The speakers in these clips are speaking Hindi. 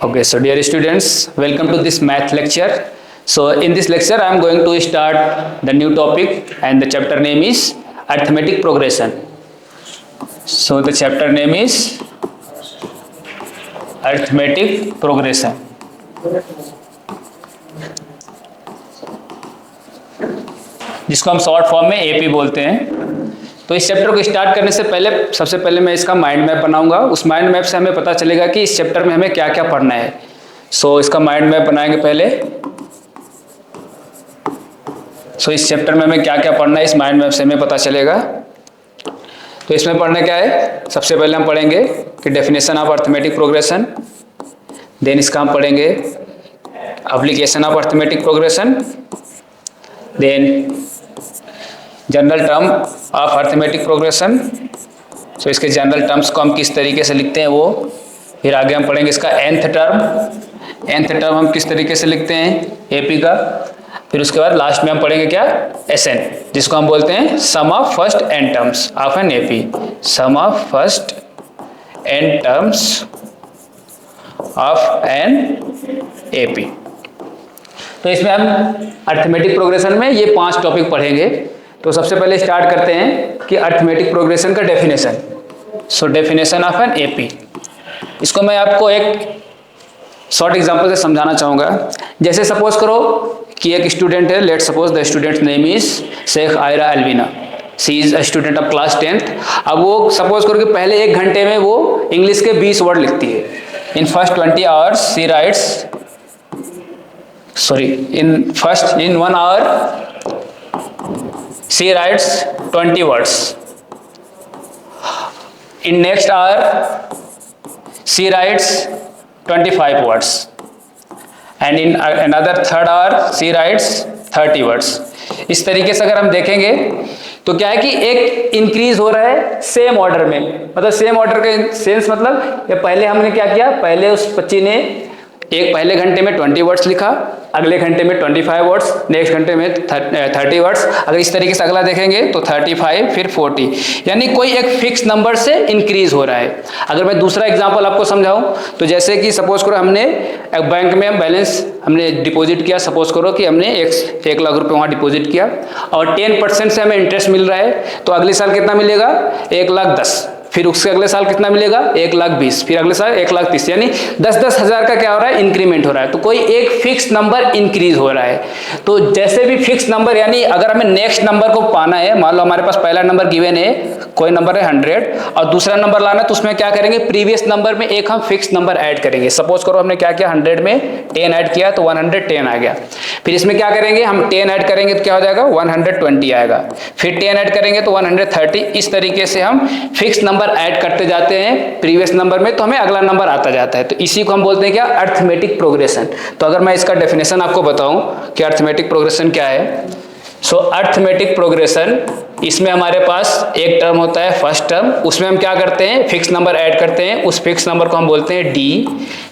Okay, so dear students, welcome to this math lecture. So in this lecture, I am going to start the new topic, and the chapter name is arithmetic progression. So the chapter name is arithmetic progression. जिसको हम शॉर्ट फॉर्म में एपी बोलते हैं। तो इस चैप्टर को स्टार्ट करने से पहले सबसे पहले मैं इसका माइंड मैप बनाऊंगा। उस माइंड मैप से हमें पता चलेगा कि इस चैप्टर में हमें क्या क्या पढ़ना है। सो इसका माइंड मैप बनाएंगे पहले। सो इस चैप्टर में हमें क्या क्या पढ़ना है, इस माइंड मैप से हमें पता चलेगा। तो इसमें पढ़ना क्या है, सबसे पहले हम पढ़ेंगे कि definition of arithmetic progression, then इसका हम पढ़ेंगे application of arithmetic progression, then general term of arithmetic progression. So इसके जनरल टर्म्स को हम किस तरीके से लिखते हैं वो, फिर आगे हम पढ़ेंगे इसका nth टर्म हम किस तरीके से लिखते हैं एपी का। फिर उसके बाद लास्ट में हम पढ़ेंगे क्या, SN, जिसको हम बोलते हैं sum of first n terms of an AP, sum of first n terms of an AP. तो इसमें हम अरिथमेटिक प्रोग्रेशन में ये 5 टॉपिक पढ़ेंगे। तो सबसे पहले स्टार्ट करते हैं कि अरिथमेटिक प्रोग्रेशन का definition. So definition of an AP, इसको मैं आपको एक शॉर्ट एग्जांपल से समझाना चाहूँगा। जैसे सपोज करो कि एक स्टूडेंट है, let suppose the student name is Shaikh Ayra Alvina, she is a student of class 10th। अब वो सपोज करो कि पहले 1 घंटे में वो इंग्लिश के 20 वर्ड लिखती है। In first 20 hours she writes, in 1 hour she writes 20 words. In next hour she writes 25 words, and in another third hour she writes 30 words. इस तरीके से अगर हम देखेंगे तो क्या है कि एक इंक्रीज हो रहा है सेम ऑर्डर में। मतलब सेम ऑर्डर का सेंस मतलब ये पहले हमने क्या किया, पहले उस बच्ची ने एक पहले घंटे में 20 वर्ड्स लिखा, अगले घंटे में 25 वर्ड्स, नेक्स्ट घंटे में 30 वर्ड्स। अगर इस तरीके से अगला देखेंगे तो 35 फिर 40, यानी कोई एक फिक्स नंबर से इंक्रीज हो रहा है। अगर मैं दूसरा एग्जांपल आपको समझाऊं तो जैसे कि सपोज करो हमने एक बैंक में हम बैलेंस हमने डिपॉजिट किया। सपोज करो कि हमने 1 लाख रुपए वहाँ डिपॉजिट किया और 10% से हमें इंटरेस्ट मिल रहा है। तो अगले साल कितना मिलेगा, 1,10,000। फिर उसके अगले साल कितना मिलेगा, 1,20,000। फिर अगले साल 1,30,000, यानी 10-10 हज़ार का क्या हो रहा है, इंक्रीमेंट हो रहा है। तो कोई एक फिक्स नंबर इंक्रीज हो रहा है। तो जैसे भी फिक्स नंबर, यानी अगर हमें नेक्स्ट नंबर को पाना है, मान लो हमारे पास पहला नंबर गिवन है, कोई नंबर है 100 और दूसरा नंबर लाना है, तो उसमें क्या करेंगे, प्रीवियस नंबर में एक हम फिक्स नंबर ऐड करेंगे। सपोज करो हमने क्या किया, 100 में 10 ऐड किया तो 110 आ गया। फिर इसमें क्या करेंगे, हम 10 ऐड करेंगे तो क्या हो जाएगा, 120 आएगा। फिर 10 ऐड करेंगे तो 130। इस तरीके से हम फिक्स नंबर ऐड करते जाते हैं प्रीवियस नंबर में, तो हमें अगला नंबर आता जाता है। तो इसी को हम बोलते हैं क्या, अरिथमेटिक प्रोग्रेशन। तो अगर मैं इसका डेफिनेशन आपको बताऊं कि अरिथमेटिक प्रोग्रेशन क्या है। सो अरिथमेटिक प्रोग्रेशन, इसमें हमारे पास एक टर्म होता है फर्स्ट टर्म, उसमें हम क्या करते हैं, फिक्स नंबर ऐड करते हैं। उस फिक्स नंबर को हम बोलते हैं डी।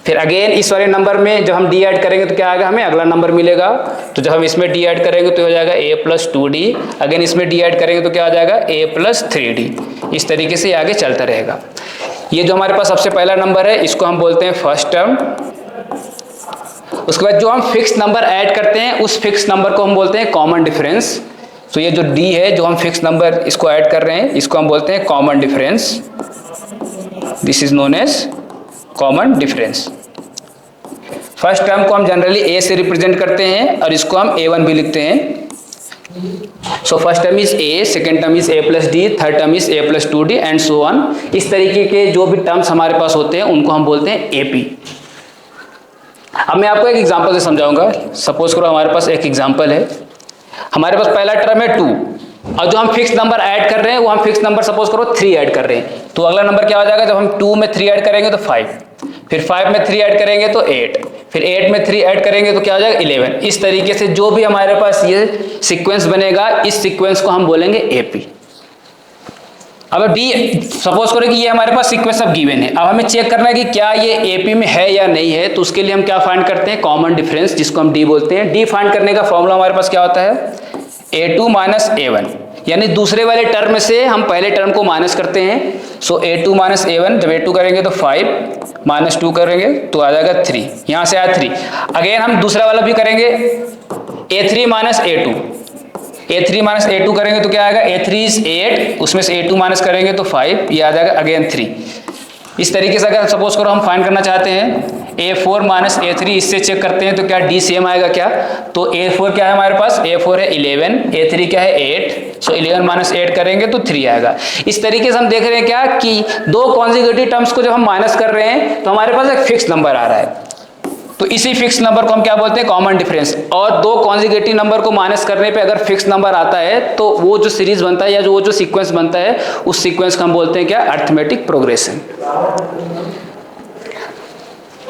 फिर अगेन इस वाले नंबर में जब हम डी ऐड करेंगे तो क्या आएगा, हमें अगला नंबर मिलेगा। तो जब हम इसमें डी ऐड करेंगे तो हो जाएगा a+2d। अगेन इसमें डी ऐड करेंगे तो क्या आ जाएगा, a+3d। इस तरीके से आगे चलता रहेगा। ये जो हमारे पास सबसे पहला नंबर है, इसको हम बोलते हैं फर्स्ट टर्म। उसके बाद जो हम फिक्स नंबर ऐड करते हैं, उस फिक्स नंबर को हम बोलते हैं कॉमन डिफरेंस। तो ये जो d है, जो हम फिक्स नंबर इसको ऐड कर रहे हैं, इसको हम बोलते हैं common difference. This is known as common difference. First term को हम जनरली a से रिप्रेजेंट करते हैं और इसको हम a1 भी लिखते हैं। So first term is a, second term is a+d, third term is a+2d and so on. इस तरीके के जो भी टर्म्स हमारे पास होते हैं उनको हम बोलते हैं एपी। अब मैं आपको एक एग्जांपल से समझाऊंगा। सपोज करो हमारे पास एक एग्जांपल है, हमारे पास पहला टर्म है 2 और जो हम फिक्स नंबर ऐड कर रहे हैं वो हम फिक्स नंबर सपोज करो 3 ऐड कर रहे हैं। तो अगला नंबर क्या हो जाएगा, जब हम 2 में 3 ऐड करेंगे तो 5, फिर 5 में 3 ऐड करेंगे तो 8, फिर 8 में 3 ऐड करेंगे तो क्या हो जाएगा 11। इस तरीके से जो भी हमारे पास ये सीक्वेंस बनेगा, इस सीक्वेंस को हम बोलेंगे एपी। अब डी सपोज करें कि ये हमारे पास सीक्वेंस अब गिवन है। अब हमें चेक करना है कि क्या ये एपी में है या नहीं है। तो उसके लिए हम क्या फाइंड करते हैं, कॉमन डिफरेंस, जिसको हम डी बोलते हैं। डी फाइंड करने का फॉर्मूला हमारे पास क्या होता है, a2 - a1। यानी दूसरे वाले टर्म से हम पहले टर्म को माइनस करते हैं। सो a2 माइनस a1, जब a2 करेंगे तो 5 माइनस 2 करेंगे तो आ जाएगा 3, यहाँ से आया 3। अगेन हम दूसरा वाला भी करेंगे, a3 minus a2, a3 minus a2 करेंगे तो क्या आएगा, a3 इज 8, उसमें से a2 माइनस करेंगे तो 5, ये आ जाएगा अगेन 3। इस तरीके से अगर सपोज करो हम फाइंड करना चाहते हैं a4 माइनस a3, इससे चेक करते हैं तो क्या d सेम आएगा क्या, तो a4 क्या है हमारे पास, a4 है 11, a3 क्या है 8, सो 11 माइनस 8 करेंगे तो 3 आएगा। इस तरीके से हम देख रहे हैं क्या कि दो कॉन्जिक्यूटिव टर्म्स को जब हम माइनस कर रहे हैं तो हमारे पास एक फिक्स नंबर आ रहा है, तो इसी फिक्स नंबर को हम क्या बोलते हैं, कॉमन डिफरेंस। और दो कॉन्जिक्यूटिव नंबर को माइनस करने पे अगर फिक्स नंबर आता है तो वो जो सीरीज बनता है या वो जो सीक्वेंस बनता है उस सीक्वेंस को हम बोलते हैं क्या, अरिथमेटिक प्रोग्रेशन।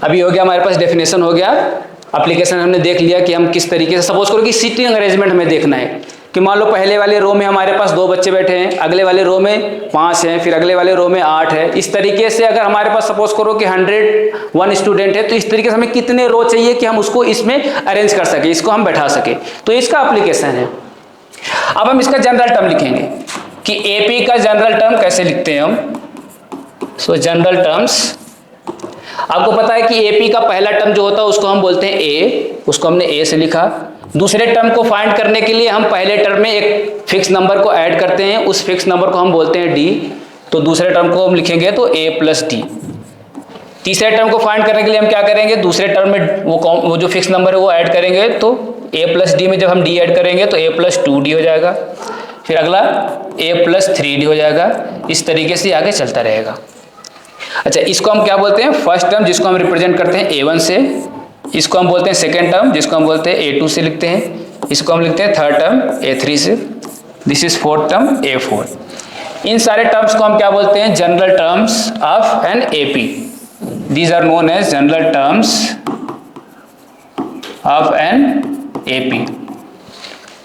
अभी हो गया हमारे पास डेफिनेशन हो गया, एप्लीकेशन हमने देख लिया कि हम किस तरीके से, सपोज करो कि सीटिंग अरेंजमेंट हमें देखना है कि मान लो पहले वाले रो में हमारे पास 2 बच्चे बैठे हैं, अगले वाले रो में 5 हैं, फिर अगले वाले रो में 8 है। इस तरीके से अगर हमारे पास सपोज करो कि 101 स्टूडेंट है तो इस तरीके से हमें कितने रो चाहिए कि हम उसको इसमें अरेंज कर सके, इसको हम बैठा सके, तो इसका एप्लीकेशन है। अब हम इसका जनरल टर्म लिखेंगे कि एपी का जनरल टर्म कैसे लिखते हैं हम। सो जनरल टर्म्स, आपको पता है कि एपी का पहला टर्म जो होता है उसको हम बोलते हैं ए, उसको हमने ए से लिखा। दूसरे टर्म को फाइंड करने के लिए हम पहले टर्म में एक फिक्स नंबर को ऐड करते हैं, उस फिक्स नंबर को हम बोलते हैं डी, तो दूसरे टर्म को हम लिखेंगे तो ए प्लस डी। तीसरे टर्म को फाइंड करने के लिए हम क्या करेंगे, दूसरे टर्म में वो जो फिक्स नंबर है वो ऐड करेंगे, तो ए प्लस डी में जब हम डी ऐड करेंगे तो ए प्लस 2d हो जाएगा, फिर अगला ए प्लस 3d हो जाएगा। इस तरीके से आगे चलता रहेगा। अच्छा, इसको हम क्या बोलते हैं, फर्स्ट टर्म जिसको हम रिप्रेजेंट करते हैं a1 से, इसको हम बोलते हैं सेकेंड टर्म जिसको हम बोलते हैं a2 से लिखते हैं, इसको हम लिखते हैं थर्ड टर्म a3 से, this is fourth term a4। इन सारे टर्म्स को हम क्या बोलते हैं, general terms of an AP, these are known as general terms of an AP.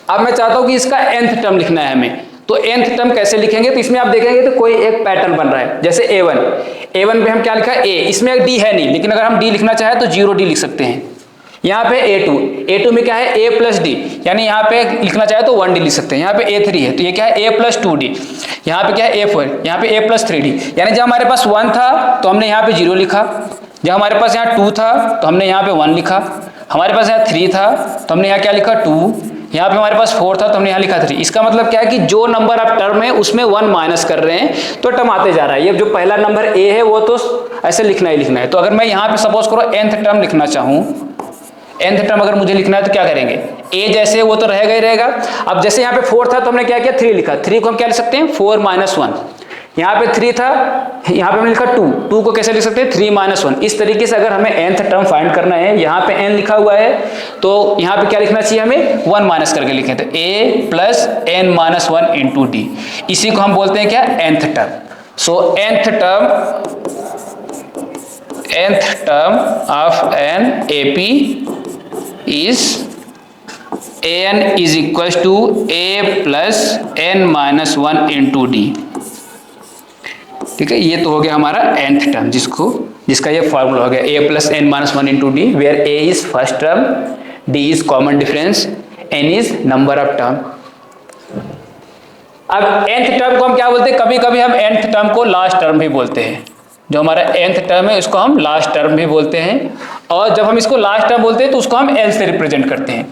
अब मैं चाहता हूं कि इसका nth टर्म लिखना है हमें, तो nth टर्म कैसे लिखेंगे, तो इसमें आप देखेंगे तो कोई एक पैटर्न बन रहा है, जैसे a1 पे हम क्या लिखा है a, इसमें एक d है नहीं, लेकिन अगर हम d लिखना चाहे तो 0d लिख सकते हैं। यहाँ पे a2 में क्या है a प्लस डी, यानी यहाँ पे लिखना चाहे तो 1d लिख सकते हैं। यहाँ पे a3 है तो ये क्या है a प्लस 2d, यहाँ पे क्या है a4, यहाँ पे a प्लस 3d। यानी जब हमारे पास 1 था तो हमने यहाँ पे 0 लिखा, जब हमारे पास यहाँ 2 था तो हमने यहाँ पे 1 लिखा, हमारे पास यहाँ 3 था तो हमने यहाँ क्या लिखा 2, यहाँ पे हमारे पास 4 था तो हमने यहाँ लिखा 3। इसका मतलब क्या है कि जो नंबर आप टर्म है उसमें 1 माइनस कर रहे हैं तो टर्म आते जा रहा है। ये जो पहला नंबर a है वो तो ऐसे लिखना ही लिखना है। तो अगर मैं यहाँ पे सपोज करो nth टर्म लिखना चाहूँ, nth टर्म अगर मुझे लिखना है तो क्या करेंगे, a जैसे वो तो रहेगा ही रहेगा। अब जैसे यहाँ पे 4 था तो हमने क्या किया 3 लिखा, 3 को हम क्या लिख सकते हैं 4 माइनस 1। यहाँ पे 3 था, यहाँ पे हमने लिखा 2 को कैसे लिख सकते हैं 3 माइनस 1। इस तरीके से अगर हमें nth टर्म फाइंड करना है, यहाँ पे n लिखा हुआ है तो यहाँ पे क्या लिखना चाहिए हमें 1 माइनस करके लिखें, तो a plus n minus 1 into d, इसी को हम बोलते हैं क्या nth term. So nth term of an AP is an is equals to a plus n minus 1 into d. ठीक है, ये तो हो गया हमारा nth टर्म, जिसका ये फॉर्मूला हो गया a plus n minus 1 into d, where a is first term, d is common difference, n is number of term. अब nth टर्म को हम क्या बोलते हैं, कभी कभी हम nth टर्म को लास्ट टर्म भी बोलते हैं। जो हमारा nth टर्म है उसको हम लास्ट टर्म भी बोलते हैं, और जब हम इसको लास्ट टर्म बोलते हैं तो उसको हम n से रिप्रेजेंट करते हैं।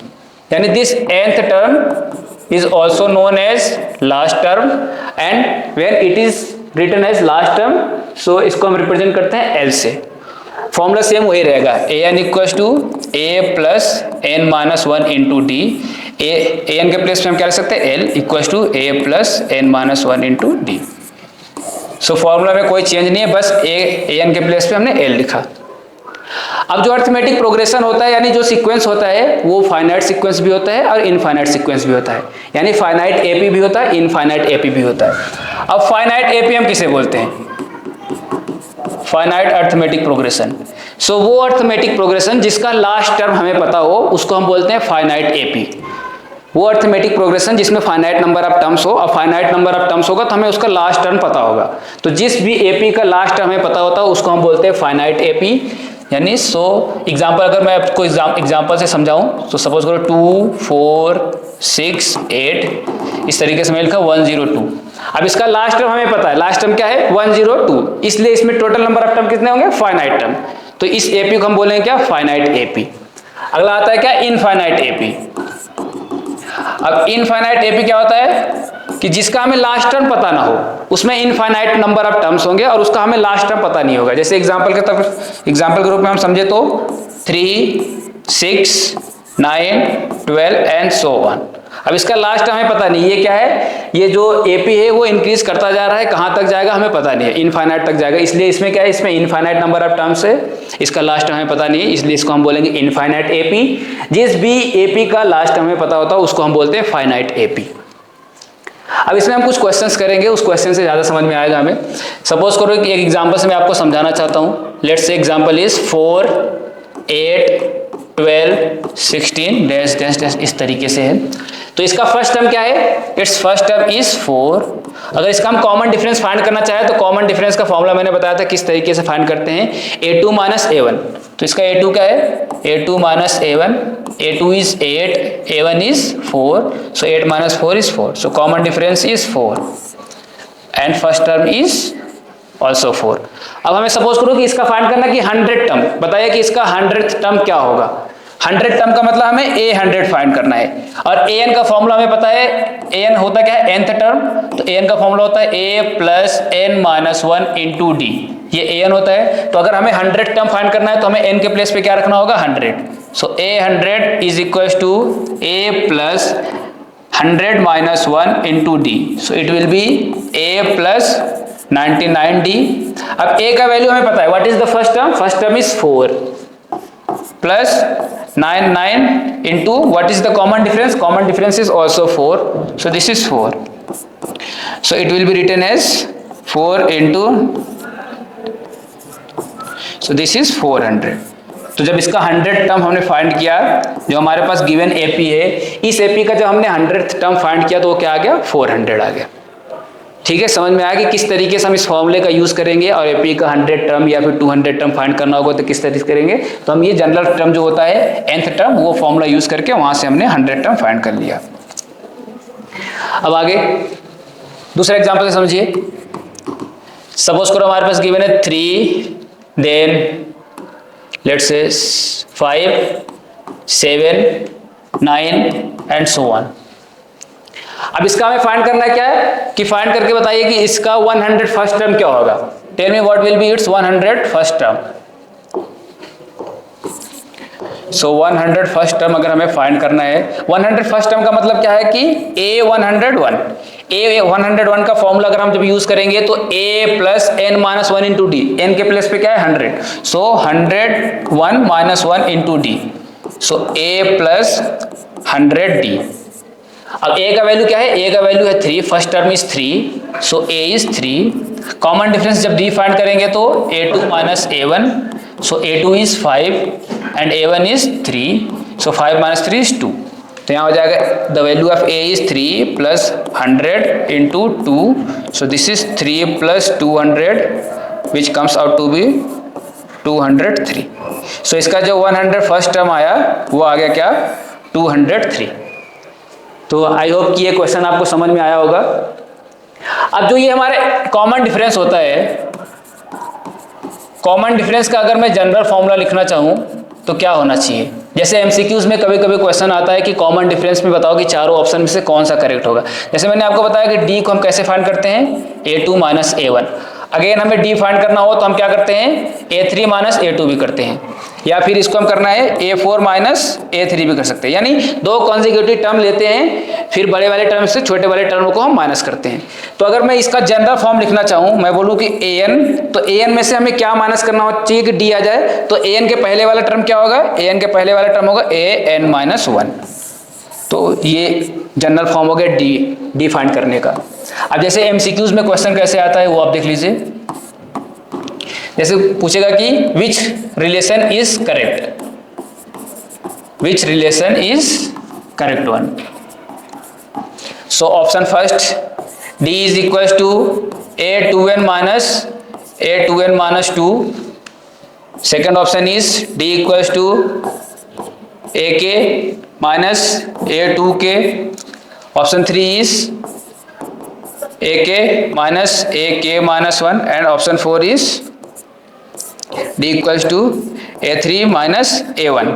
यानी this nth term is also known as last term, and when it is written as last term, so इसको हम रिप्रेजेंट करते हैं L से। फॉर्मूला सेम वही रहेगा, an equals to a plus n minus 1 into d. an के प्लेस में हम क्या लिख सकते हैं L equals to a plus n minus 1 into d. So formula में कोई चेंज नहीं है, बस an के प्लेस पे हमने L लिखा। अब जो अरिथमेटिक प्रोग्रेशन होता है, यानी जो सीक्वेंस होता है वो फाइनाइट सीक्वेंस भी होता है और इनफाइनाइट सीक्वेंस भी होता है। यानी फाइनाइट एपी भी होता है, इनफाइनाइट एपी भी होता है। अब फाइनाइट एपी हम किसे बोलते हैं, फाइनाइट अरिथमेटिक प्रोग्रेशन। सो वो अरिथमेटिक प्रोग्रेशन जिसका लास्ट टर्म हमें पता हो उसको हम बोलते हैं फाइनाइट एपी। वो अरिथमेटिक प्रोग्रेशन जिसमें फाइनाइट नंबर ऑफ टर्म्स हो, और फाइनाइट नंबर ऑफ टर्म्स होगा तो हमें उसका लास्ट टर्म पता होगा। तो जिस भी एपी का लास्ट टर्म हमें पता होता है उसको हम बोलते हैं फाइनाइट एपी। यानी सो एग्जाम्पल अगर मैं आपको एग्जाम्पल से समझाऊं तो सपोज करो 2 4 6 8 इस तरीके से मैं लिखा 102। अब इसका लास्ट टर्म हमें पता है, लास्ट टर्म क्या है 102, इसलिए इसमें टोटल नंबर ऑफ टर्म कितने होंगे फाइनाइट टर्म। तो इस एपी को हम बोलेंगे क्या फाइनाइट एपी। अगला आता है क्या इनफाइनाइट एपी। अब इनफाइनाइट एपी क्या होता है कि जिसका हमें लास्ट टर्म पता ना हो, उसमें इनफाइनाइट नंबर ऑफ टर्म्स होंगे और उसका हमें लास्ट टर्म पता नहीं होगा। जैसे एग्जांपल के रूप में हम समझे तो 3 6 9 12 एंड सो ऑन। अब इसका लास्ट टर्म हमें पता नहीं, ये क्या है, ये जो एपी है वो इंक्रीज करता जा रहा है, कहां तक जाएगा हमें पता नहीं है, इनफाइनाइट तक जाएगा। इसलिए इसमें क्या है, इसमें इनफाइनाइट नंबर ऑफ टर्म्स है, इसका लास्ट टर्म हमें पता नहीं है, इसलिए इसको हम बोलेंगे इनफाइनाइट एपी। जिस भी एपी का लास्ट टर्म हमें पता होता है उसको हम बोलते हैं फाइनाइट एपी। अब इसमें हम कुछ क्वेश्चंस करेंगे, उस क्वेश्चन से ज्यादा समझ में आएगा हमें। सपोज करो कि एक एग्जांपल से मैं आपको समझाना चाहता हूं। Let's say example is 4 8 12 16 dash dash dash इस तरीके से है। तो इसका फर्स्ट टर्म क्या है, इट्स फर्स्ट टर्म इज 4। अगर इसका हम कॉमन डिफरेंस फाइंड करना चाहे तो कॉमन डिफरेंस का फॉर्मूला मैंने बताया था किस तरीके से फाइंड करते हैं, a2 माइनस a1। तो इसका a2 क्या है, a2 minus a1, a2 is 8, a1 is 4, so 8 minus 4 is 4, so common difference is 4 and first term is also 4। अब हमें सपोज करो कि इसका फाइंड करना कि 100 टर्म, बताइए कि इसका 100th टर्म क्या होगा। 100 टर्म का मतलब हमें a100 फाइंड करना है और an का फॉर्मूला हमें पता है, an होता क्या है nth टर्म, तो an का फॉर्मूला होता है a plus n minus 1 into D, ये an होता है। तो अगर हमें 100 टर्म फाइंड करना है तो हमें n के प्लेस पे क्या रखना होगा 100, so a100 is equal to a plus 100 minus 1 into d, so it will be a plus 99d। अब a का वैल्यू हमें पता है, what is the first term, first term is 4 plus 9 into what is the common difference, common difference is also 4, so this is 4, so it will be written as 4 into, so this is 400। तो जब इसका 100 टर्म हमने फाइंड किया, जो हमारे पास गिवन एपी है, इस एपी का जब हमने 100th टर्म फाइंड किया तो वो क्या आ गया 400 आ गया। ठीक है, समझ में आया कि किस तरीके से हम इस फॉर्मूले का यूज करेंगे और एपी का 100 टर्म या फिर 200 टर्म फाइंड करना होगा तो किस तरीके से करेंगे। तो हम ये जनरल टर्म जो होता है nth टर्म, वो फॉर्मूला यूज करके वहां से हमने 100 टर्म फाइंड कर लिया। अब आगे दूसरा एग्जांपल समझिए। सपोज करो हमारे पास गिवन है 3 then let's say 5 7 9 and so on. अब इसका हमें फाइंड करना क्या है कि फाइंड करके बताइए कि इसका 100 फर्स्ट टर्म क्या होगा। Tell me what will be its 100 first term. So 100 first term अगर हमें फाइंड करना है, 100 फर्स्ट टर्म का मतलब क्या है कि A101 का फॉर्मूला अगर हम जब यूज करेंगे तो a plus n minus 1 into d, n के प्लेस पे क्या है 100, so 101 minus 1 into d, so a plus 100d। अब a का वैल्यू क्या है, a का वैल्यू है 3, first term is 3, so a is 3। Common difference जब d फाइंड करेंगे तो a2 minus a1, so a2 is 5 and a1 is 3, so 5 minus 3 is 2। तो यहाँ हो जाएगा the value of a is 3 plus 100 into 2, so this is 3 plus 200 which comes out to be 203। So इसका जो 100 फर्स्ट टर्म आया वो आ गया क्या 203। तो आई होप कि ये क्वेश्चन आपको समझ में आया होगा। अब जो ये हमारे कॉमन डिफरेंस होता है, कॉमन डिफरेंस का अगर मैं जनरल फॉर्मूला लिखना चाहूँ तो क्या होना चाहिए। जैसे एमसीक्यूज में कभी कभी क्वेश्चन आता है कि कॉमन डिफरेंस में बताओ कि चारों ऑप्शन में से कौन सा करेक्ट होगा। जैसे मैंने आपको बताया कि डी को हम कैसे फाइंड करते हैं, a2 माइनस a1। अगेन हमें डी फाइंड करना हो तो हम क्या करते हैं, a3 माइनस a2 भी करते हैं, या फिर इसको हम करना है a4 माइनस a3 भी कर सकते हैं। यानी दो कॉन्जिक्यूटिव टर्म लेते हैं, फिर बड़े वाले टर्म से छोटे वाले टर्म को हम माइनस करते हैं। तो अगर मैं इसका जनरल फॉर्म लिखना चाहूँ, मैं बोलूँ कि an, तो an में से हमें क्या माइनस करना चाहिए कि d आ जाए। तो an के पहले वाला टर्म क्या होगा, an के पहले वाला टर्म होगा an माइनस 1। तो ये जनरल फॉर्म हो गया डी फाइंड करने का। अब जैसे एमसीक्यूज में क्वेश्चन कैसे आता है वो आप देख लीजिए। जैसे पूछेगा कि which relation is correct, which relation is correct one. So option first D is equal to a2n minus 2 second option is D equals to A K minus A2K. Option 3 is AK minus AK minus 1 and option 4 is D equals to A3 minus A1.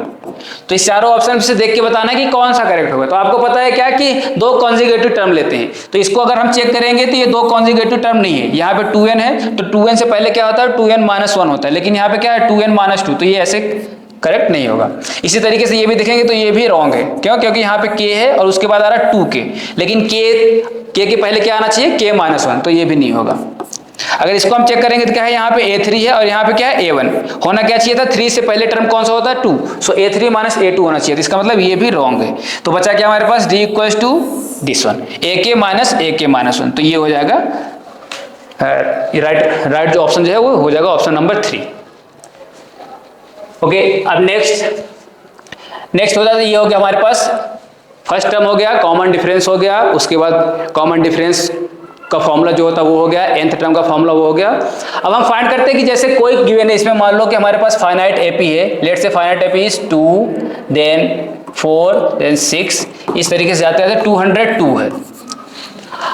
तो इस चारों ऑप्शन से देख के बताना है कि कौन सा करेक्ट होगा। तो आपको पता है क्या कि दो कॉन्जिगेटिव टर्म लेते हैं, तो इसको अगर हम चेक करेंगे तो ये दो कॉन्जिगेटिव टर्म नहीं है। यहाँ पे 2n है तो 2n से पहले क्या होता है 2n minus 1 होता है, लेकिन यहाँ पे क्या है 2n minus 2, तो ये ऐसे करेक्ट नहीं होगा। इसी तरीके से ये भी देखेंगे तो ये भी रॉन्ग है। क्यों? क्योंकि यहाँ पे k है और उसके बाद आ रहा है 2k, लेकिन k के पहले क्या आना चाहिए k minus 1, तो ये भी नहीं होगा। अगर इसको हम चेक करेंगे तो क्या है यहाँ पे A3 है और यहाँ पे क्या है A1, होना क्या चाहिए था 3 से पहले टर्म कौन सा होता है 2, सो A3 माइनस A2 होना चाहिए, तो इसका मतलब ये भी रॉन्ग है। तो बचा क्या हमारे पास D equals to this one AK minus AK minus 1, तो ये हो जाएगा राइट जो ऑप्शन जो है वो हो जाएगा ऑप्शन नंबर 3। ओके, अब नेक्स्ट हो जाता है, ये हो गया हमारे पास फर्स्ट टर्म हो गया, कॉमन डिफरेंस हो गया, उसके बाद कॉमन डिफरेंस का फॉर्मूला जो होता है वो हो गया, nth टर्म का फॉर्मूला वो हो गया। अब हम फाइंड करते हैं कि जैसे कोई गिवन है, इसमें मान लो कि हमारे पास फाइनाइट एपी है, let's say finite AP is 2 then 4 then 6, इस तरीके से जाते हैं 202 है।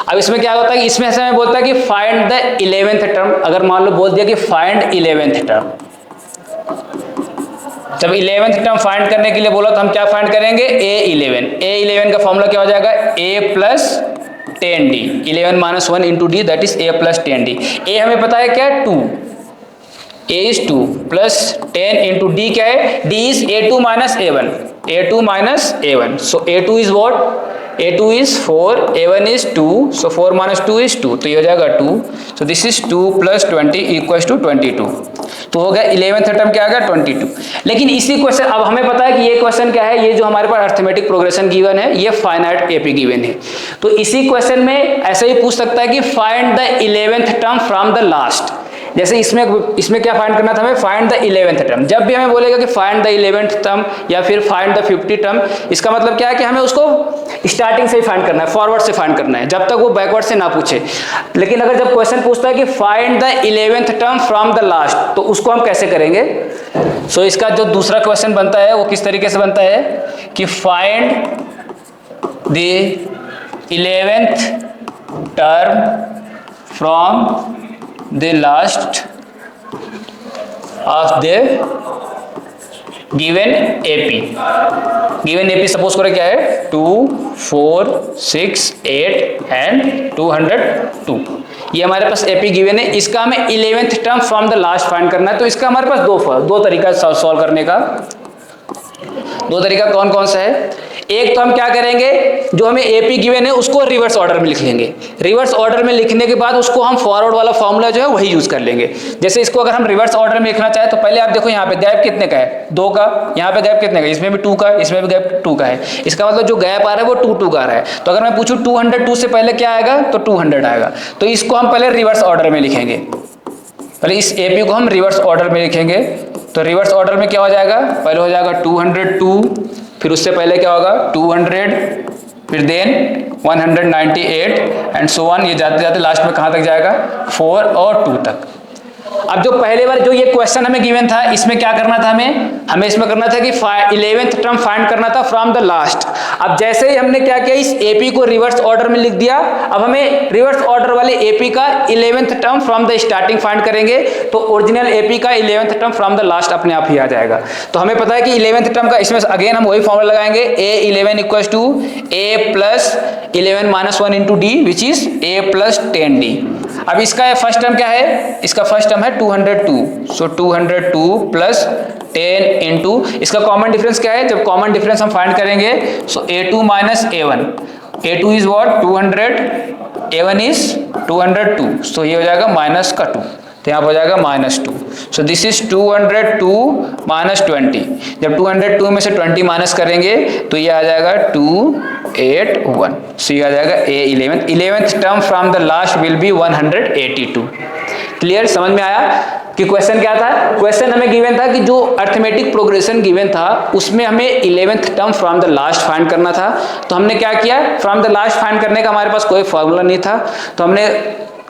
अब इसमें क्या होता है कि इसमें ऐसे में बोलता है कि फाइंड द 11th टर्म, अगर मान लो बोल दिया कि फाइंड 11th टर्म, जब 11th टर्म फाइंड करने के लिए बोला तो हम क्या फाइंड करेंगे A11 का फॉर्मूला क्या हो जाएगा A plus 10D, 11 minus 1 into D that is A plus 10D। A हमें पता है क्या है 2, A is 2 plus 10 into D क्या है D is A2 minus A1, so A2 is what A2 is 4, A1 is 2, so 4 minus 2 is 2, तो ये हो जाएगा 2, so this is 2 plus 20 equals to 22, तो हो गया 11th टर्म क्या आ गया 22। लेकिन इसी क्वेश्चन, अब हमें पता है कि ये क्वेश्चन क्या है, ये जो हमारे पास अर्थमेटिक प्रोग्रेशन गिवन है ये फाइनाइट एपी गिवन है, तो इसी क्वेश्चन में ऐसे ही पूछ सकता है कि find the 11th term from the last. जैसे इसमें क्या फाइंड करना था हमें, फाइंड द 11th टर्म। जब भी हमें बोलेगा कि फाइंड द 11th टर्म या फिर फाइंड द 50 टर्म, इसका मतलब क्या है कि हमें उसको स्टार्टिंग से ही फाइंड करना है, फॉरवर्ड से फाइंड करना है, जब तक वो बैकवर्ड से ना पूछे। लेकिन अगर जब क्वेश्चन पूछता है कि find the 11th term from the last, तो उसको हम कैसे करेंगे। सो इसका जो दूसरा क्वेश्चन बनता है वो किस तरीके से बनता है कि find the 11th term from the last of the given AP suppose करें क्या है 2 4 6 8 एंड 202, ये हमारे पास AP गिवन है। इसका हमें 11th term from the last find करना है, तो इसका हमारे पास दो तरीका सॉल्व करने का, दो तरीका कौन कौन सा है। एक तो हम क्या करेंगे, जो हमें एपी गिवन है उसको रिवर्स ऑर्डर में लिख लेंगे, रिवर्स ऑर्डर में लिखने के बाद उसको हम फॉरवर्ड वाला फॉर्मूला जो है वही यूज कर लेंगे। जैसे इसको अगर हम रिवर्स ऑर्डर में लिखना चाहे तो पहले आप देखो यहाँ पे गैप कितने का है 2 का, यहाँ पे गैप कितने का, इसमें भी 2 का, इसमें भी गैप 2 का है, इसका मतलब जो गैप आ रहा है वो 2 का आ रहा है। तो अगर मैं पूछूं 202 से पहले क्या आएगा तो 200 आएगा, तो इसको हम पहले रिवर्स ऑर्डर में लिखेंगे, पहले इस एपी को हम रिवर्स ऑर्डर में लिखेंगे। तो रिवर्स ऑर्डर में क्या हो जाएगा, पहले हो जाएगा 202, फिर उससे पहले क्या होगा 200, फिर देन 198 एंड सो ऑन, ये जाते जाते लास्ट में कहाँ तक जाएगा 4 और 2 तक। अब जो पहले बार जो ये क्वेश्चन हमें गिवन था, इसमें क्या करना था हमें इसमें करना था कि 11th टर्म फाइंड करना था फ्रॉम द लास्ट। अब जैसे ही हमने क्या किया, इस एपी को रिवर्स ऑर्डर में लिख दिया, अब हमें रिवर्स ऑर्डर वाले एपी का 11th term from the starting find करेंगे, तो ओरिजिनल एपी का 11th term from the last अपने आप ही आ जाएगा। तो हमें पता है कि 11th टर्म का, इसमें अगेन हम वही फॉर्मूला लगाएंगे, A11 equals to A plus 11 minus 1 into d which is A plus 10D। अब इसका फर्स्ट टर्म क्या है, इसका फर्स्ट टर्म है 202, सो 202 प्लस 10 इंटू इसका कॉमन डिफरेंस क्या है, जब कॉमन डिफरेंस हम फाइंड करेंगे सो A2 minus A1, A2 is what 200, A1 is 202, सो ये हो जाएगा माइनस का 2, तो यहाँ पर हो जाएगा -2, सो दिस इज 202 माइनस 20। जब 202 में से 20 माइनस करेंगे तो ये आ जाएगा 281, सो ये आ जाएगा A11, 11th term from the last will be 182। Clear, समझ में आया कि क्वेश्चन क्या था। क्वेश्चन हमें गिवन था कि जो अर्थमेटिक प्रोग्रेशन गिवन था उसमें हमें 11th term from the last find करना था। तो हमने क्या किया, फ्रॉम द लास्ट फाइंड करने का हमारे पास कोई फॉर्मूला नहीं था, तो हमने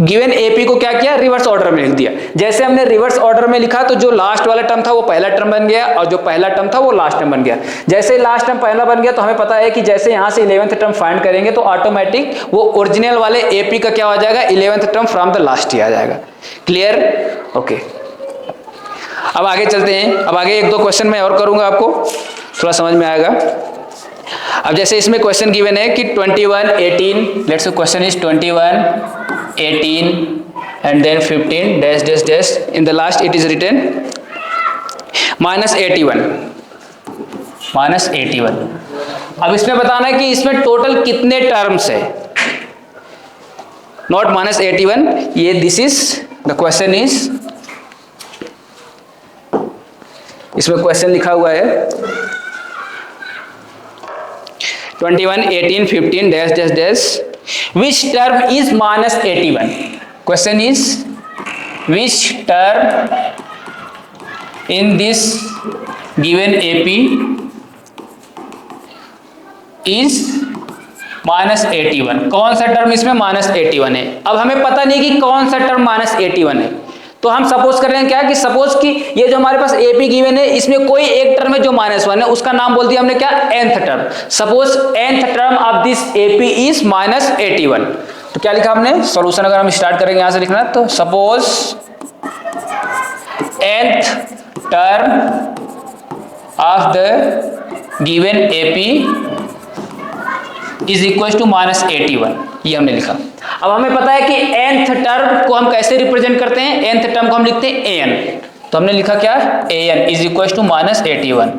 गिवन एपी को क्या किया, रिवर्स ऑर्डर में लिख दिया। जैसे हमने रिवर्स ऑर्डर में लिखा तो जो लास्ट वाला टर्म था वो पहला टर्म बन गया और जो पहला टर्म था वो लास्ट टर्म बन गया। जैसे लास्ट टर्म पहला बन गया तो हमें पता है कि जैसे यहां से 11th टर्म फाइंड करेंगे तो ऑटोमेटिक वो ओरिजिनल वाले एपी का क्या हो जाएगा, 11th term from the last ही आ जाएगा। क्लियर? ओके, अब आगे चलते हैं। अब आगे एक दो क्वेश्चन मैं और करूंगा, आपको थोड़ा समझ में आएगा। अब जैसे इसमें क्वेश्चन गिवन है कि 21 18, let's say question is 21 18 and then 15 dash dash dash, in the last it is written minus 81 minus 81। अब इसमें बताना है कि इसमें टोटल कितने टर्म्स है, नॉट minus 81, ये this is the question is, इसमें क्वेश्चन लिखा हुआ है 21 18 15 dash dash dash, which term is minus 81? Question is, which term in this given AP is minus 81? कौन सा टर्म इसमें minus 81 है? अब हमें पता नहीं कि कौन सा टर्म minus 81 है, तो हम सपोज कर रहे हैं क्या कि सपोज कि ये जो हमारे पास एपी गिवन है इसमें कोई एक टर्म है जो -1 है, उसका नाम बोल दिया हमने क्या, nth term. Suppose nth term of this AP is -81, तो क्या लिखा हमने, सॉल्यूशन अगर हम स्टार्ट करेंगे यहां से लिखना, तो suppose nth term of the given AP is equal to -81, ये हमने लिखा। अब हमें पता है कि nth टर्म को हम कैसे रिप्रेजेंट करते हैं, nth टर्म को हम लिखते हैं an, तो हमने लिखा क्या, an इज इक्वल टू -81।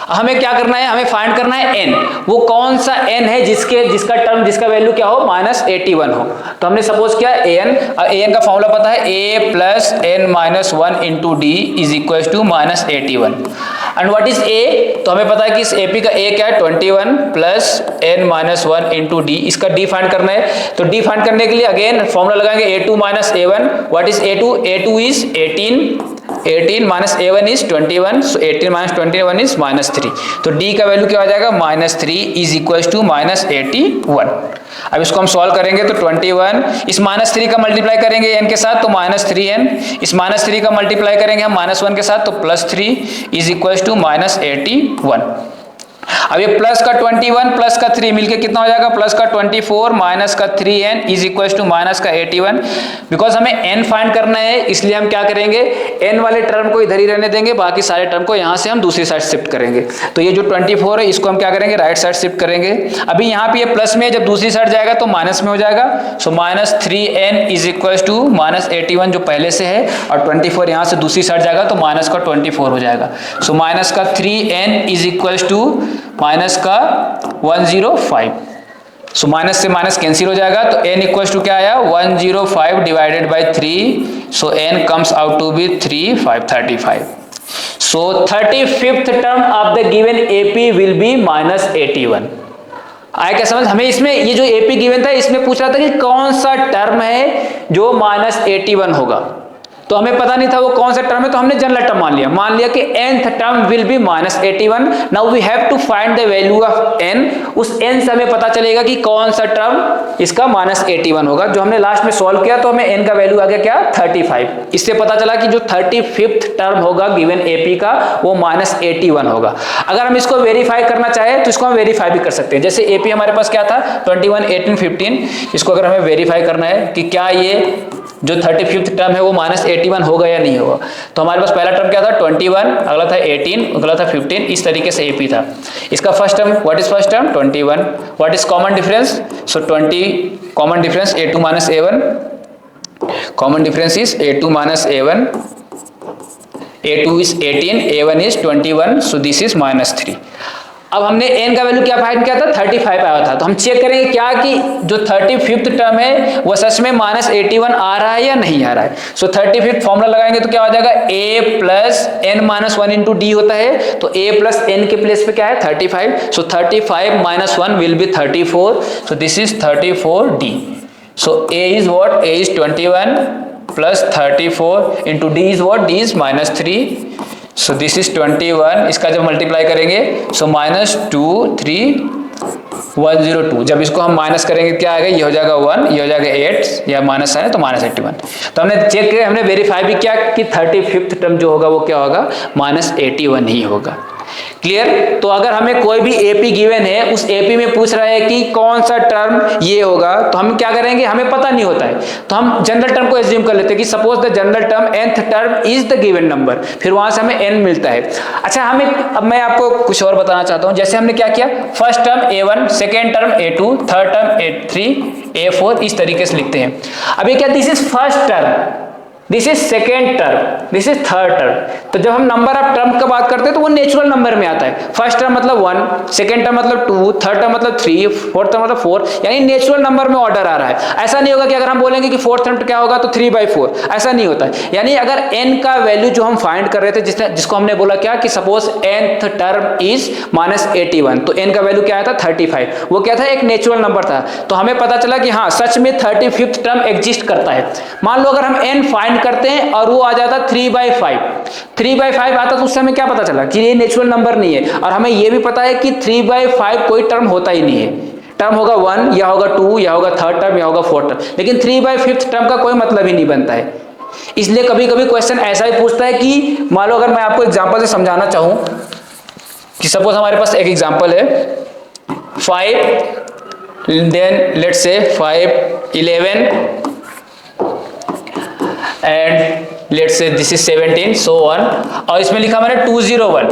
हमें क्या करना है, हमें फाइंड करना है n, वो कौन सा n है जिसका टर्म जिसका वैल्यू क्या हो, -81 हो। तो हमने सपोज किया an का फॉर्मूला पता है a plus n minus 1 into d is equal to -81। And what is a, तो हमें पता है कि इस एपी का a क्या है, 21 plus n minus 1 into D, इसका डी फाइंड करना है। तो डी फाइंड करने के लिए अगेन फॉर्मूला लगाएंगे a2 minus a1। What is a2 is 18 minus a1 is 21, so 18 minus 21 is -3, तो d का वैल्यू क्या हो जाएगा, -3 इज इक्वल टू -81। अब इसको हम सॉल्व करेंगे तो 21 इस -3 का मल्टीप्लाई करेंगे n के साथ तो -3n, इस -3 का मल्टीप्लाई करेंगे हम -1 के साथ तो +3 इज इक्वल टू -81। अब ये प्लस का 21 प्लस का 3 मिलके कितना हो जाएगा, प्लस का 24 माइनस का 3n is equal to minus का 81। बिकॉज हमें n फाइंड करना है इसलिए हम क्या करेंगे, n वाले टर्म को इधर ही रहने देंगे, बाकी सारे टर्म को यहाँ से हम दूसरी साइड शिफ्ट करेंगे। तो ये जो 24 है इसको हम क्या करेंगे, राइट साइड शिफ्ट करेंगे। अभी यहाँ पे ये प्लस में, जब दूसरी साइड जाएगा तो माइनस में हो जाएगा, सो -3n इज इक्वल टू -81 जो पहले से है, और 24 यहाँ से दूसरी साइड जाएगा तो माइनस का 24 हो जाएगा। सो माइनस का 3n is equal to minus का 105, सो माइनस से माइनस कैंसिल हो जाएगा, तो n इक्वल टू क्या आया, 105 divided by 3, so n comes out to be 3535। So 35th term of the given AP will be -81। आया क्या समझ? हमें इसमें ये जो AP गिवन था इसमें पूछ रहा था कि कौन सा टर्म है जो -81 होगा, तो हमें पता नहीं था वो कौन सा टर्म है, तो हमने जनरल टर्म मान लिया कि nth term will be -81। Now we have to find the value of n, उस n से हमें पता चलेगा कि कौन सा टर्म इसका -81 होगा। जो हमने लास्ट में सॉल्व किया तो हमें n का वैल्यू आ गया क्या, 35। इससे पता चला कि जो 35th टर्म होगा गिवन AP का वो -81 होगा। अगर हम इसको वेरीफाई करना चाहे तो इसको हम वेरीफाई भी कर सकते हैं। जैसे AP हमारे पास क्या था, 21 18 15, इसको अगर हमें वेरीफाई करना है कि क्या ये जो 35th टर्म है वो -81 होगा या नहीं होगा, तो हमारे पास पहला टर्म क्या था, 21, अगला था 18, अगला था 15, इस तरीके से AP था। इसका first term, what is first term, 21, what is common difference, so 20 common difference a2 minus a1, common difference is a2 minus a1, a2 is 18, a1 is 21, so this is -3। अब हमने n का वैल्यू क्या फाइंड किया था, 35 आया था, तो हम चेक करेंगे क्या कि जो 35th टर्म है वो सच में -81 आ रहा है या नहीं आ रहा है। सो 35th फॉर्मूला लगाएंगे तो क्या हो जाएगा, a plus n minus 1 into D होता है, तो a प्लस n के प्लेस पे क्या है, 35, सो 35 minus 1 will be 34, so this is 34d। So a is what, a is 21 plus 34 into d is what, d is -3, so this is 21। इसका जब मल्टीप्लाई करेंगे सो -2 3 102। जब इसको हम माइनस करेंगे क्या आएगा, ये हो जाएगा 1, ये हो जाएगा 8, या माइनस है तो -81। तो हमने चेक किया, हमने वेरीफाई भी किया कि 35th टर्म जो होगा वो क्या होगा, -81 ही होगा। क्लियर। तो अगर हमें कोई भी एपी गिवन है, उस एपी में पूछ रहा है कि कौन सा टर्म ये होगा, तो हम क्या करेंगे, हमें पता नहीं होता है तो हम जनरल टर्म को एज्यूम कर लेते हैं कि suppose the general term nth term is the given number, फिर वहां से हमें n मिलता है। अच्छा हमें, अब मैं आपको कुछ और बताना चाहता हूं। जैसे हमने क्या किया, first term a1, second term a2, third term a3, a4, इस तरीके से लिखते हैं। अब ये क्या, this is first term, this is second term, this is third term. तो जब हम नंबर ऑफ टर्म का बात करते हैं तो वो नेचुरल नंबर में आता है। फर्स्ट टर्म मतलब 1, सेकेंड टर्म मतलब 2, थर्ड टर्म मतलब 3, फोर्थ टर्म मतलब 4, यानी नेचुरल नंबर में ऑर्डर आ रहा है। ऐसा नहीं होगा कि अगर हम बोलेंगे कि फोर्थ टर्म क्या होगा तो 3/4, ऐसा नहीं होता है। यानी अगर n का वैल्यू जो हम फाइंड कर रहे थे, जिसको हमने बोला क्या कि सपोज nth टर्म इज -81, तो n का वैल्यू क्या आया था 35, वो क्या था, एक नेचुरल नंबर था। तो हमें पता चला कि हाँ सच में 35th टर्म एग्जिस्ट करता है। मान लो अगर हम n फाइंड करते हैं और वो आ जाता 3/5 आता, तो उस समय क्या पता चला कि ये नेचुरल नंबर नहीं है। और हमें ये भी पता है कि 3/5 कोई टर्म होता ही नहीं है, टर्म होगा 1 या होगा 2 या होगा थर्ड टर्म या होगा फोर्थ टर्म, लेकिन 3/5 टर्म का कोई मतलब ही नहीं बनता है। इसलिए कभी कभी क्वेश्चन ऐसा ही पूछता है कि मान लो, अगर मैं आपको एग्जांपल से समझाना चाहूं कि सपोज हमारे पास एक एग्जांपल है 5, then let's say 5, 11 and let's say this is 17, so on, और इसमें लिखा मैंने 201।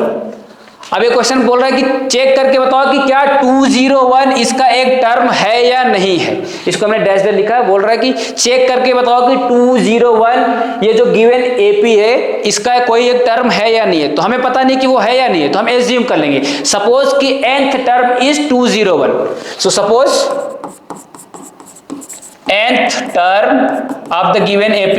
अब ये क्वेश्चन बोल रहा है कि चेक करके बताओ कि क्या 201 इसका एक टर्म है या नहीं है। इसको हमने डैश डैश लिखा है, बोल रहा है कि चेक करके बताओ कि 201 ये जो गिवन एपी है इसका कोई एक टर्म है या नहीं है। तो हमें पता नहीं कि वो है या नहीं है, तो हम एज्यूम कर लेंगे सपोज कि nth term is 201। So suppose nth term of the given AP,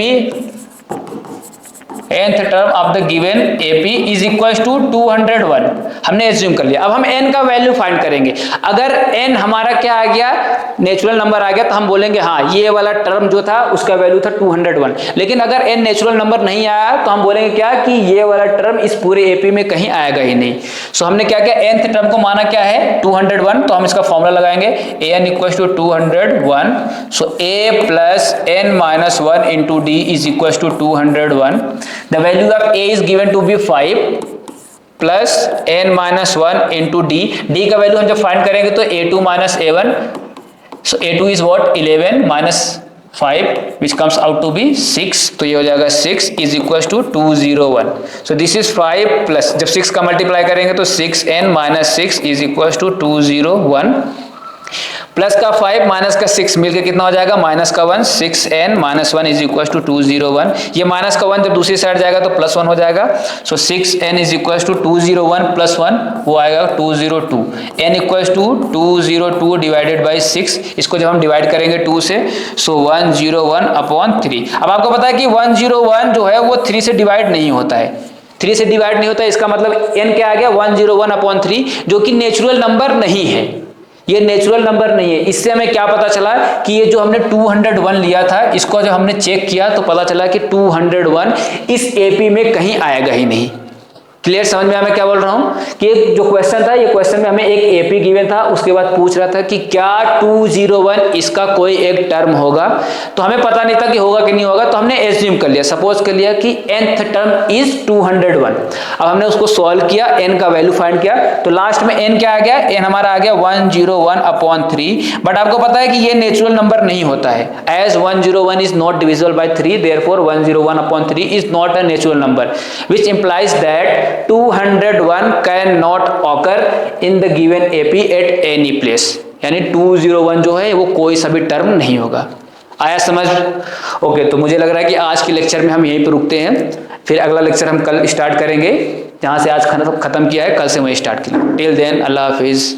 nth term of the given AP is equals to 201, हमने एज्यूम कर लिया। अब हम n का वैल्यू फाइंड करेंगे। अगर n हमारा क्या आ गया, नेचुरल नंबर आ गया, तो हम बोलेंगे हाँ ये वाला टर्म जो था उसका वैल्यू था 201। लेकिन अगर n नेचुरल नंबर नहीं आया तो हम बोलेंगे क्या कि ये वाला टर्म इस पूरे एपी में कहीं आएगा ही नहीं। सो हमने क्या किया, nth टर्म को माना क्या है 201, तो हम इसका फॉर्मूला लगाएंगे an equals to 201। So a plus n minus 1 into d is equals to 201। The value of a is given to be 5 plus n minus 1 into d का वैल्यू हम जब फाइंड करेंगे तो a2 minus a1, so a2 is what 11 minus 5 which comes out to be 6, तो ये हो जाएगा 6 is equals to 201। so this is 5 plus, जब 6 का मल्टीप्लाई करेंगे तो 6n minus 6 is equals to 201, plus का 5 माइनस का 6 मिलकर कितना हो जाएगा, माइनस का 1, 6n minus 1 is equal to 201। ये माइनस का 1 जब दूसरी साइड जाएगा तो प्लस 1 हो जाएगा। So 6n is equal to 201 plus 1 वो आएगा 202। n equal to 202 divided by 6, इसको जब हम डिवाइड करेंगे 2 से, सो 101 अपॉन 3। अब आपको पता है कि 101 जो है वो 3 से डिवाइड नहीं होता है, 3 से डिवाइड नहीं होता है, इसका मतलब n क्या आ गया 101 अपॉन 3, जो कि नेचुरल नंबर नहीं है, ये नेचुरल नंबर नहीं है। इससे हमें क्या पता चला कि ये जो हमने 201 लिया था, इसको जब हमने चेक किया तो पता चला कि 201 इस एपी में कहीं आएगा ही नहीं। क्लियर, समझ में आया मैं क्या बोल रहा हूं कि जो क्वेश्चन था, ये क्वेश्चन में हमें एक एपी गिवन था, उसके बाद पूछ रहा था कि क्या 201 इसका कोई एक टर्म होगा। तो हमें पता नहीं था कि होगा कि नहीं होगा, तो हमने एज्यूम कर लिया, सपोज कर लिया कि nth टर्म इज 201। अब हमने उसको सॉल्व किया, n का वैल्यू फाइंड किया, तो लास्ट में n क्या आ गया, n हमारा आ गया 101 अपॉन 3। बट आपको पता है कि ये नेचुरल नंबर नहीं होता है, as 101 is not divisible by 3, therefore 101 upon 3 is not a natural number, which implies that 201 can not occur in the given AP at any place, यानी 201 जो है वो कोई सा भी टर्म नहीं होगा। आया समझ? ओके, तो मुझे लग रहा है कि आज के लेक्चर में हम यहीं पर रुकते हैं, फिर अगला लेक्चर हम कल स्टार्ट करेंगे, जहां से आज खत्म किया है कल से वहीं स्टार्ट किया। टिल देन अल्लाह हाफिज।